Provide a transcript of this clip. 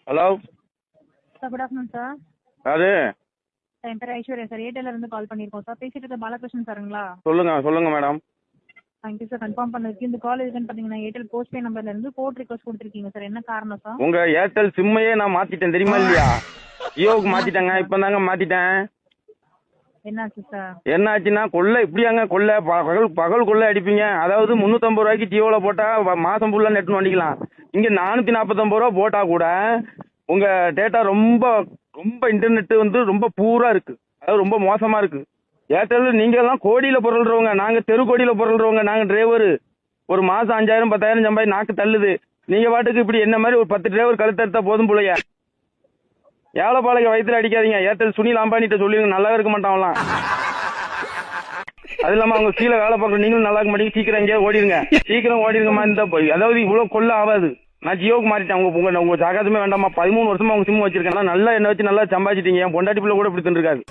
Hello sir good afternoon sir. யாரு? என் பேர் Aishwarya sir. ஏர்டெல்ல இருந்து கால் பண்ணியிருக்கோம் சார். பேசிட்டு இருக்க பாலகிருஷ்ணன் சாருங்களா? சொல்லுங்க மேடம். Thank you sir. கன்ஃபார்ம் பண்ணதுக்கு இந்த கால் இருக்குன்னு பார்த்தீங்கன்னா ஏர்டெல் போஸ்ட் பே நம்பர்ல இருந்து கோட் ரிக்வஸ்ட் கொடுத்துருக்கீங்க சார். என்ன காரணம் சார்? உங்க ஏர்டெல் சிம்மையே நான் மாத்திட்டேன் தெரியுமா இல்லையா? ஜியோவுக்கு மாத்திட்டேங்க. இப்பதாங்க மாத்திட்டேன். என்னாச்சு சார்? என்ன ஆச்சுன்னா கொள்ளை இப்படியாங்க கொள்ளை பகல் கொள்ளை அடிப்பீங்க. அதாவது 350 ரூபாய்க்கு ஜியோல போட்டா மாசம் ஃபுல்லா நெட் பண்ணிக்கலாம். இங்க 449 ரூபா போட்டா கூட உங்க டேட்டா ரொம்ப ரொம்ப இன்டர்நெட் வந்து ரொம்ப பூரா இருக்கு. அதாவது ரொம்ப மோசமா இருக்கு. ஏர்டெல் நீங்க எல்லாம் கோடியில பொருள்றவங்க, நாங்க தெரு கோடியில பொருள்றவங்க. நாங்க டிரைவர் ஒரு மாசம் 5000 10,000 சம்பாதி நாக்கு தள்ளுது. நீங்க பாட்டுக்கு இப்படி என்ன மாதிரி ஒரு 10 டிரைவர் கழுத்தெடுத்தா போதும் போலயா? எவ்வளவு பாலைக்கு வயிற்றுல அடிக்காதீங்க. ஏர்டெல் சுனில் அம்பானிட்ட சொல்லிருங்க, நல்லா இருக்க மாட்டாங்களாம். அது இல்லாம அவங்க கீழே வேலை பார்க்கணும். நீங்களும் நல்லா இருக்க மாட்டீங்க. சீக்கிரம் எங்கேயாவது ஓடிடுங்க. சீக்கிரம் ஓடிடுங்கம்மா. இந்த அதாவது இவ்வளவு கொள்ள ஆகாது. நான் ஜியோக்கு மாறிட்டேன். உங்க ஜாகாதமே வேண்டாமா? 13 வருஷமா உங்க சிம் வச்சிருக்கேன். நல்லா என்ன வச்சு நல்லா சம்பாதிச்சிட்டீங்க. என் பொண்டாட்டி பிள்ளை கூட இப்படி இருக்காது.